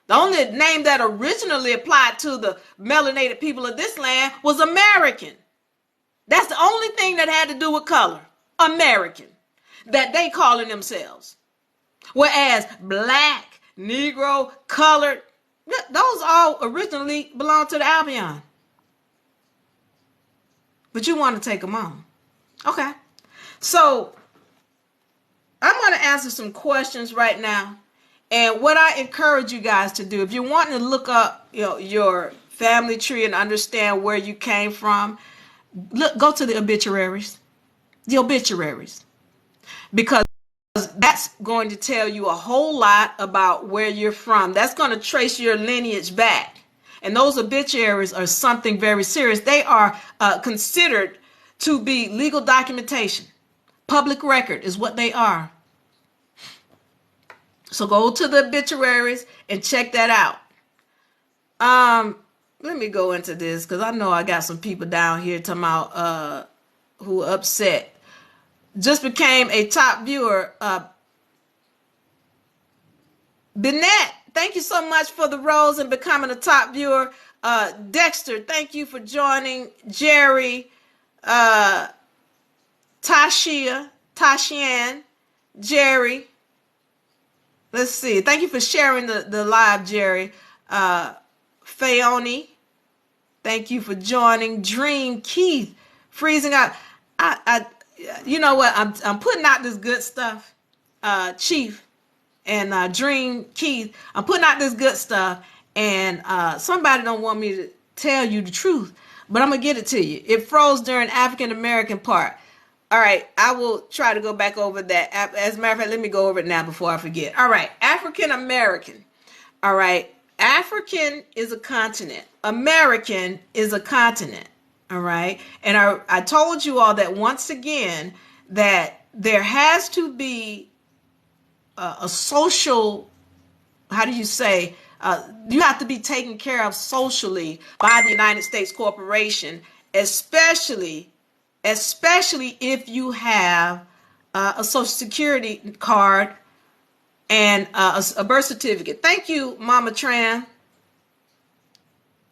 The only name that originally applied to the melanated people of this land was American. That's the only thing that had to do with color. American. That they calling themselves. Whereas black, Negro, colored, those all originally belong to the Albion. But you want to take them on. Okay. So I'm going to answer some questions right now. And what I encourage you guys to do, if you're wanting to look up your family tree and understand where you came from, go to the obituaries. The obituaries. Because that's going to tell you a whole lot about where you're from. That's going to trace your lineage back. And those obituaries are something very serious. They are considered to be legal documentation. Public record is what they are. So go to the obituaries and check that out. Let me go into this, because I know I got some people down here talking about who are upset. Just became a top viewer. Bennett, thank you so much for the rose and becoming a top viewer. Dexter, thank you for joining. Jerry, Tashian, Jerry. Let's see. Thank you for sharing the live, Jerry. Fayoni, thank you for joining. Dream Keith, freezing out. You know what? I'm putting out this good stuff, Chief and Dream Keith. I'm putting out this good stuff, and somebody don't want me to tell you the truth, but I'm gonna get it to you. It froze during African American part. All right, I will try to go back over that. As a matter of fact, let me go over it now before I forget. All right, African American. All right, African is a continent. American is a continent. All right, and I told you all that once again that there has to be a social, how do you say, you have to be taken care of socially by the United States corporation, especially if you have a social security card and a birth certificate. Thank you, Mama Tran.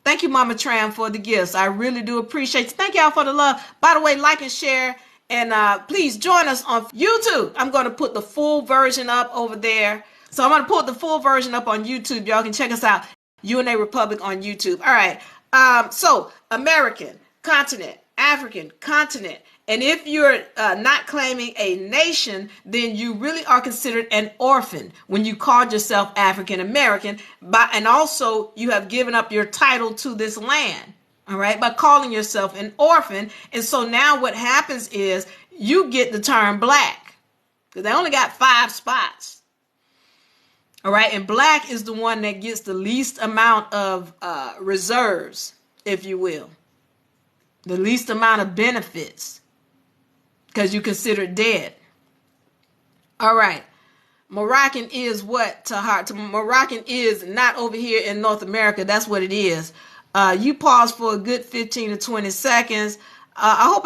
Thank you, Mama Tran, for the gifts. I really do appreciate it. Thank y'all for the love. By the way, like and share, and please join us on YouTube. I'm going to put the full version up over there. So I'm going to put the full version up on YouTube. Y'all can check us out, UNARepublic on YouTube. All right. So American continent, African continent, And if you're not claiming a nation, then you really are considered an orphan when you called yourself African American. And also you have given up your title to this land, all right, by calling yourself an orphan. And so now what happens is you get the term black because they only got 5 spots. All right, and black is the one that gets the least amount of reserves, if you will, the least amount of benefits, because you consider it dead. All right. Moroccan is what, Tahar? Moroccan is not over here in North America. That's what it is. You pause for a good 15 to 20 seconds. I hope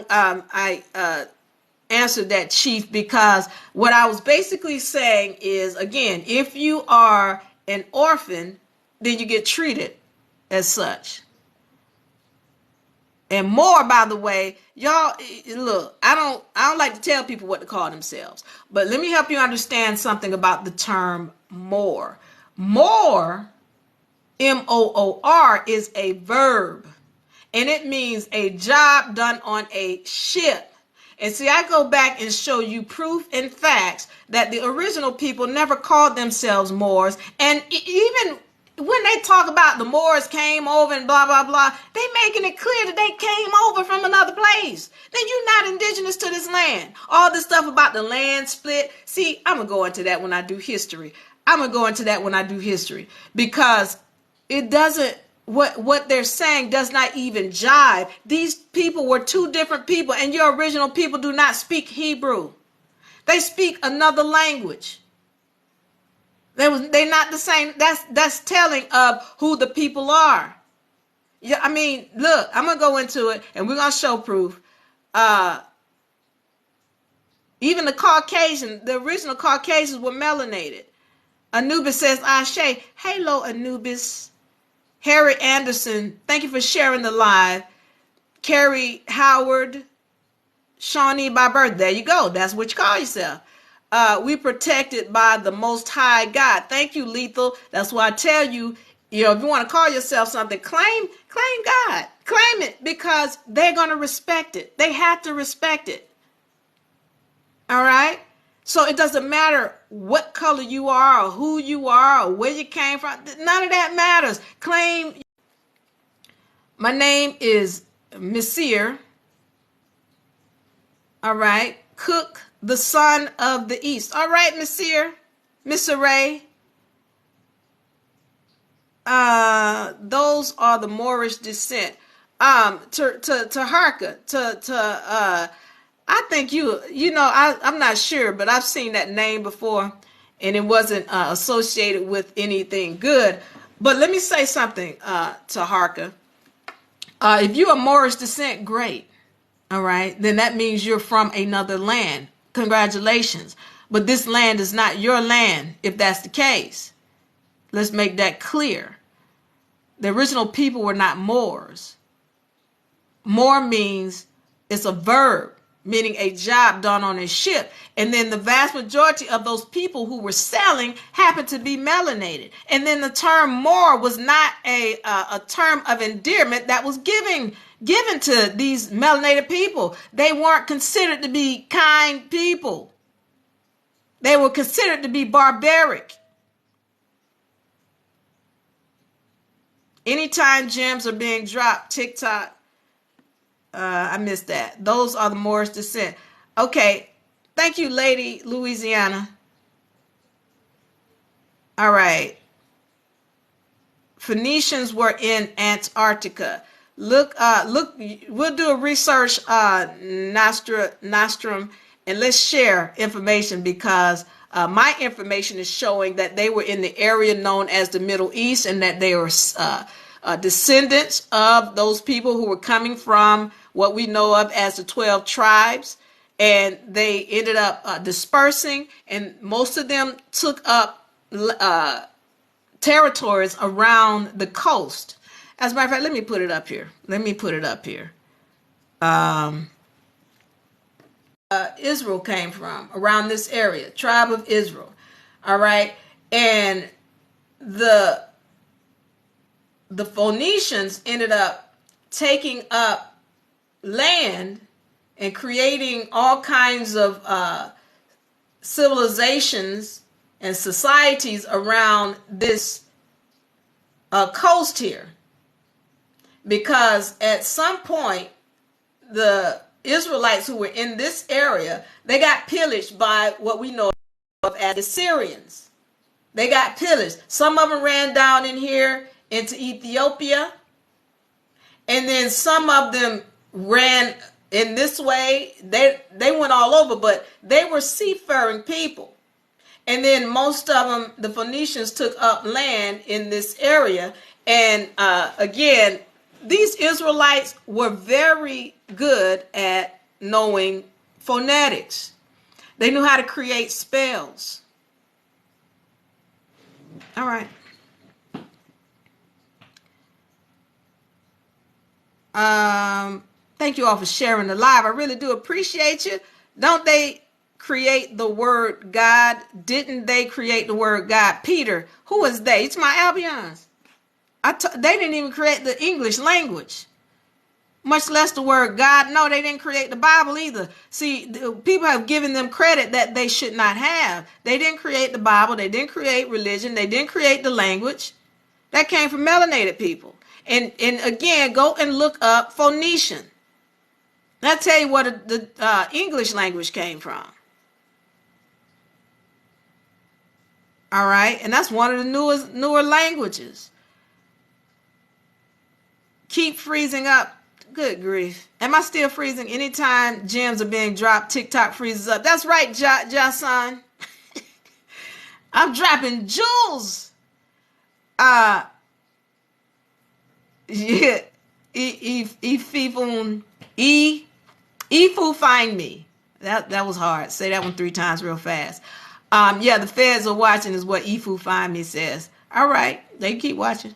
I answered that, Chief, because what I was basically saying is, again, if you are an orphan, then you get treated as such. And more, by the way, y'all, look, I don't like to tell people what to call themselves, but let me help you understand something about the term more. More, M-O-O-R, is a verb, and it means a job done on a ship. And see, I go back and show you proof and facts that the original people never called themselves Moors. And even when they talk about the Moors came over and blah, blah, blah, they making it clear that they came over from another place. Then you're not indigenous to this land. All this stuff about the land split. See, I'm going to go into that when I do history. Because it doesn't, what they're saying does not even jive. These people were 2 different people, and your original people do not speak Hebrew. They speak another language. They're not the same. That's telling of who the people are. Yeah, I mean, look, I'm gonna go into it, and we're gonna show proof. Even the original Caucasians were melanated. Anubis says, Ashe. Hello, Anubis. Harry Anderson, thank you for sharing the live. Carrie Howard, Shawnee by birth. There you go. That's what you call yourself. We protected by the Most High God. Thank you, Lethal. That's why I tell you, if you want to call yourself something, claim God. Claim it, because they're going to respect it. They have to respect it. All right? So it doesn't matter what color you are or who you are or where you came from. None of that matters. Claim. My name is Messier. All right. Cook, the son of the East. All right, Messier. Miss Ray. Those are the Moorish descent. To Harka, I think I'm not sure, but I've seen that name before, and it wasn't associated with anything good. But let me say something to Harka. If you're a Moorish descent, great. All right. Then that means you're from another land. Congratulations. But this land is not your land, if that's the case. Let's make that clear. The original people were not Moors. Moor means it's a verb, meaning a job done on a ship. And then the vast majority of those people who were selling happened to be melanated. And then the term Moor was not a term of endearment that was given to these melanated people. They weren't considered to be kind people. They were considered to be barbaric. Anytime gems are being dropped, TikTok, I missed that. Those are the Moorish descent. Okay. Thank you, Lady Louisiana. All right. Phoenicians were in Antarctica. Look, we'll do a research, Nostrum, and let's share information, because my information is showing that they were in the area known as the Middle East, and that they were descendants of those people who were coming from what we know of as the 12 tribes. And they ended up dispersing, and most of them took up territories around the coast. As a matter of fact, let me put it up here. Israel came from around this area, tribe of Israel. All right. And the Phoenicians ended up taking up land and creating all kinds of civilizations and societies around this coast here. Because at some point, the Israelites who were in this area, they got pillaged by what we know of as the Syrians. They got pillaged. Some of them ran down in here into Ethiopia. And then some of them ran in this way. They went all over, but they were seafaring people. And then most of them, the Phoenicians, took up land in this area. And again, these Israelites were very good at knowing phonetics. They knew how to create spells. All right. Thank you all for sharing the live. I really do appreciate you. Don't they create the word God? Didn't they create the word God? Peter, who is they? It's my Albions. They didn't even create the English language, much less the word God. No, they didn't create the Bible either. See, people have given them credit that they should not have. They didn't create the Bible. They didn't create religion. They didn't create the language. That came from melanated people. And again, go and look up Phoenician. I'll tell you what the English language came from. All right, and that's one of the newer languages. Keep freezing up. Good grief. Am I still freezing? Anytime gems are being dropped, TikTok freezes up. That's right, Jason. I'm dropping jewels. Yeah. Ifu find me. That was hard. Say that one 3 times real fast. Yeah, the feds are watching is what Ifu find me says. All right, they keep watching.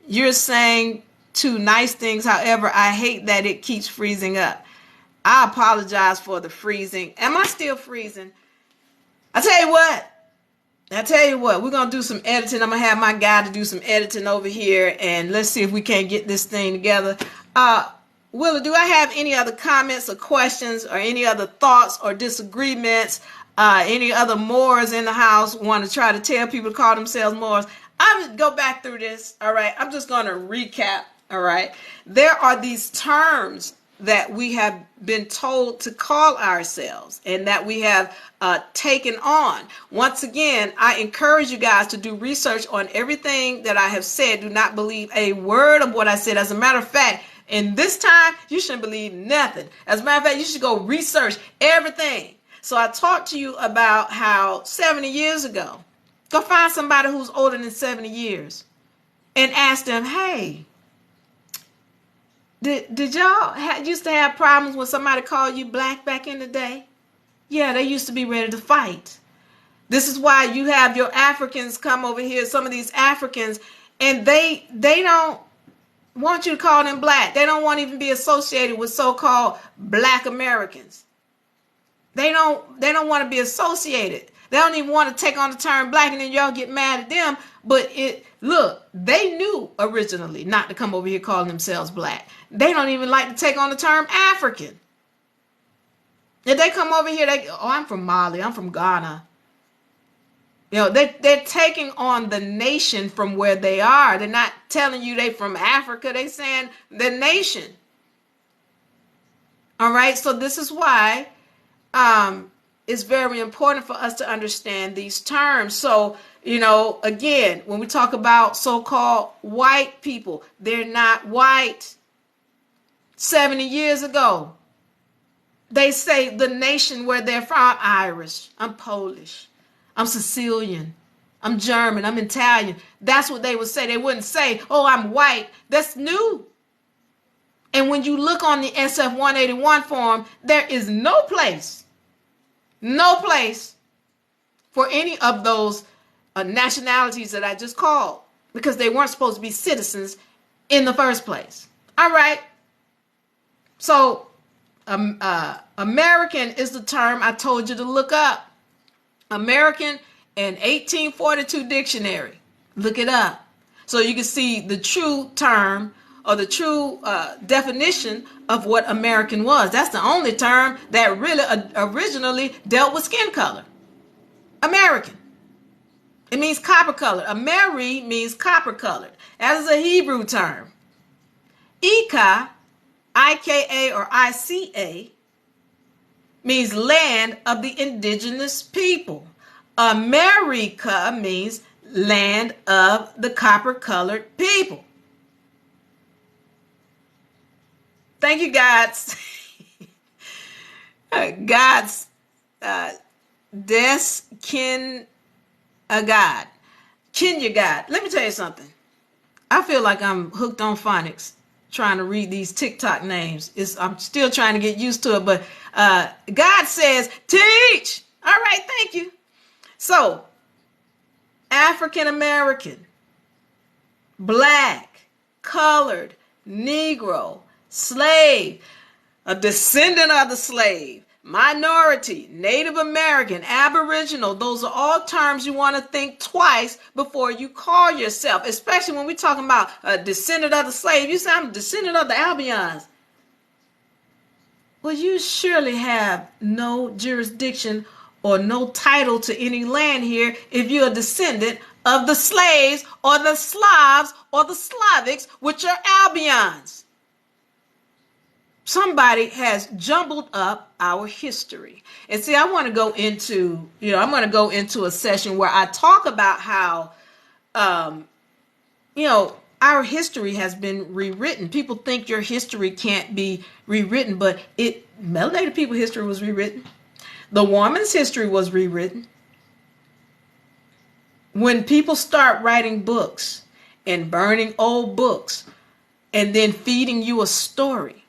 You're saying 2 nice things. However, I hate that it keeps freezing up. I apologize for the freezing. Am I still freezing? I tell you what, we're going to do some editing. I'm going to have my guy to do some editing over here, and let's see if we can't get this thing together. Willa, do I have any other comments or questions or any other thoughts or disagreements? Any other Moors in the house want to try to tell people to call themselves Moors? I'm going to go back through this. All right. I'm just going to recap. All right. There are these terms that we have been told to call ourselves and that we have taken on. Once again, I encourage you guys to do research on everything that I have said. Do not believe a word of what I said. As a matter of fact, in this time, you shouldn't believe nothing. As a matter of fact, you should go research everything. So I talked to you about how 70 years ago, go find somebody who's older than 70 years and ask them, hey, did y'all used to have problems when somebody called you black back in the day? Yeah, they used to be ready to fight. This is why you have your Africans come over here, some of these Africans, and they don't want you to call them black. They don't want to even be associated with so-called black Americans. They don't want to be associated. They don't even want to take on the term black, and then y'all get mad at them. But look, they knew originally not to come over here calling themselves black. They don't even like to take on the term African. If they come over here, I'm from Mali, I'm from Ghana. You know, they're taking on the nation from where they are. They're not telling you they from Africa. They're saying the nation. All right, so this is why it's very important for us to understand these terms. So, you know, again, when we talk about so-called white people, they're not white. 70 years ago, they say the nation where they're from. I'm Irish, I'm Polish, I'm Sicilian, I'm German, I'm Italian. That's what they would say. They wouldn't say, oh, I'm white. That's new. And when you look on the SF 181 form, there is no place for any of those nationalities that I just called, because they weren't supposed to be citizens in the first place. All right. So American is the term I told you to look up. American and 1842 dictionary. Look it up so you can see the true term or the true definition of what American was. That's the only term that really originally dealt with skin color. American. It means copper colored. Ameri means copper colored. That is a Hebrew term. Ika, I-K-A or I-C-A, means land of the indigenous people. America means land of the copper colored people. Thank you, gods. Gods, des kin a god. Kenya God. Let me tell you something. I feel like I'm hooked on phonics trying to read these TikTok names. I'm still trying to get used to it, but God says, teach. All right, thank you. So, African American, black, colored, Negro, slave, a descendant of the slave, minority, Native American, Aboriginal. Those are all terms you want to think twice before you call yourself, especially when we're talking about a descendant of the slave. You say, I'm a descendant of the Albions. Well, you surely have no jurisdiction or no title to any land here if you're a descendant of the slaves or the Slavs or the Slavics, which are Albions. Somebody has jumbled up our history. And see, I want to go into, I'm going to go into a session where I talk about how, our history has been rewritten. People think your history can't be rewritten, but melanated people history was rewritten. The woman's history was rewritten. When people start writing books and burning old books and then feeding you a story,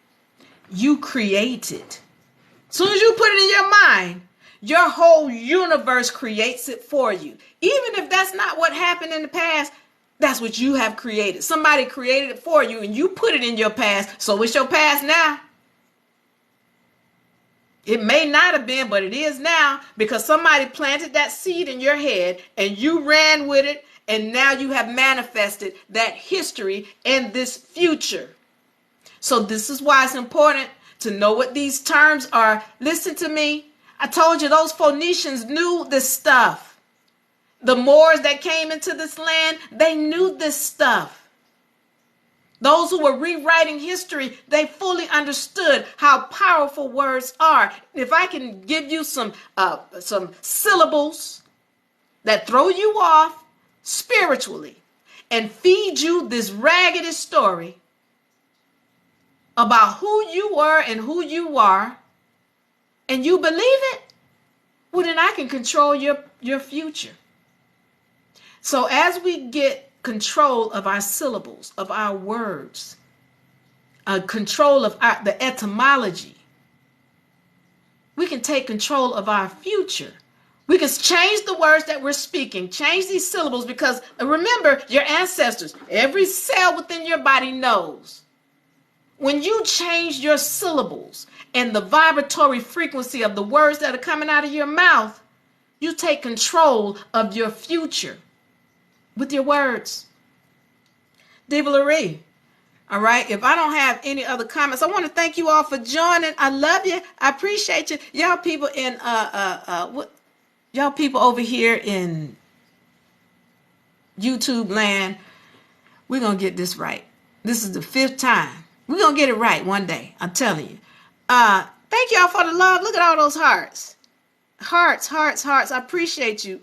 you create it. As soon as you put it in your mind, your whole universe creates it for you. Even if that's not what happened in the past, that's what you have created. Somebody created it for you and you put it in your past. So it's your past now. It may not have been, but it is now because somebody planted that seed in your head and you ran with it. And now you have manifested that history and this future. So this is why it's important to know what these terms are. Listen to me. I told you those Phoenicians knew this stuff. The Moors that came into this land, they knew this stuff. Those who were rewriting history, they fully understood how powerful words are. If I can give you some syllables that throw you off spiritually and feed you this raggedy story about who you were and who you are, and you believe it, well, then I can control your future. So as we get control of our syllables, of our words, control of the etymology, we can take control of our future. We can change the words that we're speaking, change these syllables, because remember, your ancestors, every cell within your body knows. When you change your syllables and the vibratory frequency of the words that are coming out of your mouth, you take control of your future with your words. Diva Lyri. All right. If I don't have any other comments, I want to thank you all for joining. I love you. I appreciate you. Y'all people in y'all people over here in YouTube land, we're gonna get this right. This is the 5th time. We're going to get it right one day. I'm telling you. Thank y'all for the love. Look at all those hearts. Hearts, hearts, hearts. I appreciate you.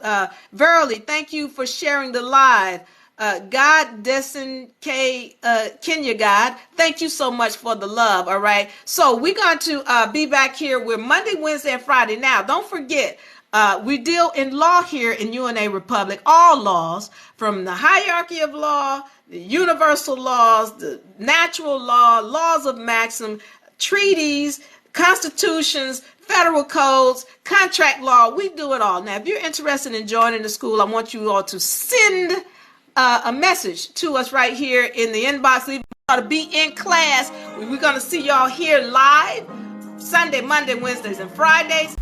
Verily, thank you for sharing the live. God, Dessen, Kenya God, thank you so much for the love. All right. So we're going to be back here with Monday, Wednesday, and Friday. Now, don't forget, we deal in law here in UNARepublic, all laws, from the hierarchy of law, the universal laws, the natural law, laws of maxim, treaties, constitutions, federal codes, contract law. We do it all. Now, if you're interested in joining the school, I want you all to send a message to us right here in the inbox. Leave to be in class. We're going to see y'all here live Sunday, Monday, Wednesdays, and Fridays.